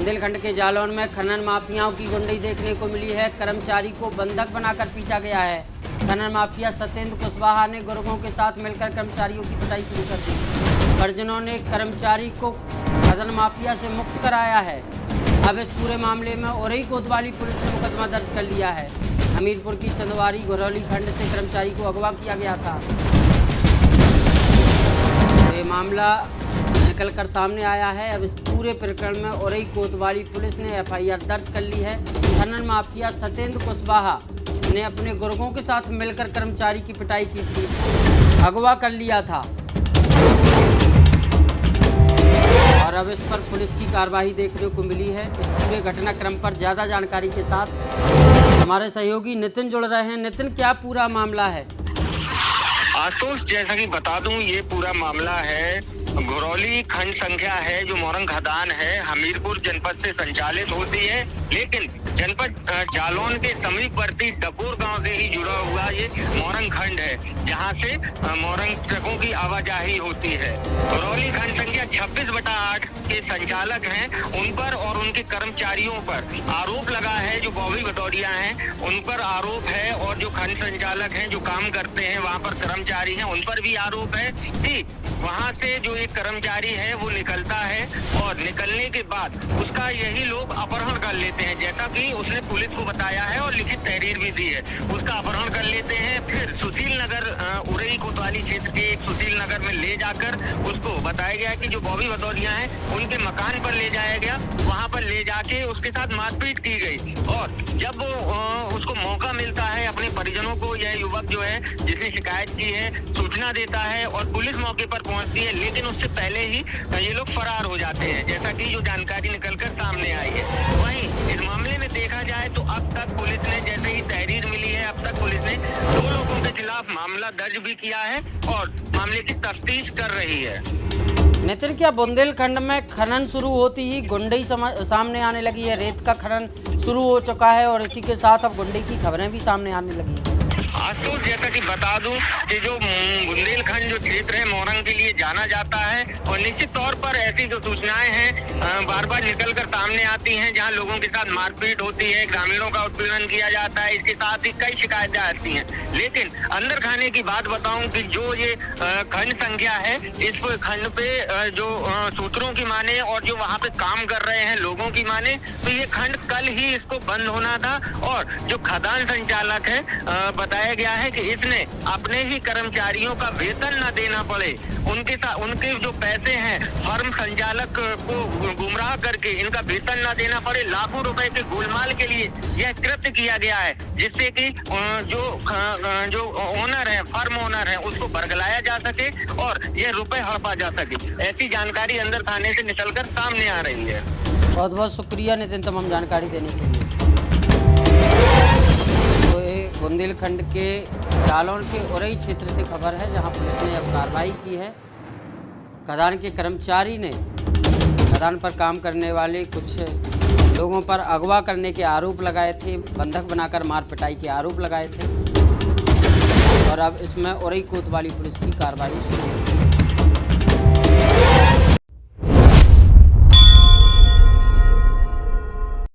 बुंदेलखंड के जालौन में खनन माफियाओं की गुंडई देखने को मिली है। कर्मचारी को बंधक बनाकर पीटा गया है। खनन माफिया सत्येंद्र कुशवाहा ने गुर्गों के साथ मिलकर कर्मचारियों की पिटाई शुरू कर दी। परिजनों ने कर्मचारी को खनन माफिया से मुक्त कराया है। अब इस पूरे मामले में औरई कोतवाली पुलिस ने मुकदमा दर्ज कर लिया है। हमीरपुर की चंदवारी घरौली खंड से कर्मचारी को अगवा किया गया था। ये मामला निकल कर सामने आया है। अब इस पूरे प्रकरण में औरई कोतवाली पुलिस ने एफआईआर दर्ज कर ली है। खनन माफिया सत्येंद्र कुशवाहा ने अपने गुर्गों के साथ मिलकर कर्मचारी की पिटाई की थी, अगवा कर लिया था और अब इस पर पुलिस की कार्रवाई देखने को मिली है। इस पूरे घटनाक्रम पर ज़्यादा जानकारी के साथ हमारे सहयोगी नितिन जुड़ रहे हैं। नितिन, क्या पूरा मामला है? आशुतोष, जैसा कि बता दूं, ये पूरा मामला है घरौली खंड संख्या है जो मोरंग खदान है, हमीरपुर जनपद से संचालित होती है, लेकिन जनपद जालौन के समीपवर्ती डकोर गांव से ही जुड़ा हुआ ये मोरंग खंड है, जहां से मोरंग ट्रकों की आवाजाही होती है। घरौली खंड संख्या 26/8 के संचालक हैं, उन पर और उनके कर्मचारियों पर आरोप लगा है। जो बॉबी भदौरिया हैं उन पर आरोप है और जो खंड संचालक हैं जो काम करते हैं वहां पर कर्मचारी हैं उन पर भी आरोप है कि वहां से जो एक कर्मचारी है वो निकलता है और निकलने के बाद उसका यही लोग अपहरण कर लेते हैं, जैसा कि उसने पुलिस को बताया है और लिखित तहरीर भी दी है। उसका अपहरण कर लेते हैं, फिर सुशील नगर उरई कोतवाली क्षेत्र के एक सुशील नगर में ले जाकर उसको बताया गया कि जो बॉबी भदौरिया हैं उनके मकान पर ले जाया गया। वहां पर ले जाके उसके साथ मारपीट की गई और जब उसको मौका मिलता है अपने परिजनों को, यह युवक जो है जिसने शिकायत की है सूचना देता है और पुलिस मौके पर पहुंचती है, लेकिन उससे पहले ही ये लोग फरार हो जाते हैं, जैसा कि जो जानकारी निकलकर सामने आई है। वहीं इस मामले में देखा जाए तो अब तक पुलिस ने, जैसे ही तहरीर मिली है, अब तक पुलिस ने 2 लोगों के खिलाफ मामला दर्ज भी किया है और मामले की तफ्तीश कर रही है। नितिन, क्या बुंदेलखंड में खनन शुरू होती ही गुंडई सामने आने लगी है? रेत का खनन शुरू हो चुका है और इसी के साथ अब गुंडई की खबरें भी सामने आने लगी हैं। आशुतोष, जैसा कि बता दूं कि जो बुंदेलखंड जो क्षेत्र है मोरंग के लिए जाना जाता है और निश्चित तौर पर ऐसी जो सूचनाएं हैं बार बार निकलकर सामने आती हैं, जहां लोगों के साथ मारपीट होती है, ग्रामीणों का उत्पीड़न किया जाता है, इसके साथ ही कई शिकायतें आती हैं। लेकिन अंदर खाने की बात बताऊं कि जो ये खंड संख्या है, इस खंड पे जो सूत्रों की माने और जो वहाँ पे काम कर रहे हैं लोगों की माने, तो ये खंड कल ही इसको बंद होना था और जो खदान संचालक है बताया गया है कि इसने अपने ही कर्मचारियों का वेतन न देना पड़े, उनके साथ उनके जो पैसे हैं फर्म संचालक को गुमराह करके इनका वेतन न देना पड़े, लाखों रुपए के गोलमाल के लिए यह कृत्य किया गया है, जिससे कि जो ओनर है, फर्म ओनर है, उसको बरगलाया जा सके और यह रुपए हड़पा जा सके। ऐसी जानकारी अंदर थाने से निकलकर सामने आ रही है। बहुत बहुत शुक्रिया नितिन तमाम जानकारी देने के लिए। तो ये बुंदेलखंड के जालौन के औरई क्षेत्र से खबर है, जहां पुलिस ने अब कार्रवाई की है। खदान के कर्मचारी ने खदान पर काम करने वाले कुछ लोगों पर अगवा करने के आरोप लगाए थे, बंधक बनाकर मार पिटाई के आरोप लगाए थे और अब इसमें औरई कोतवाली पुलिस की कार्रवाई शुरू हुई।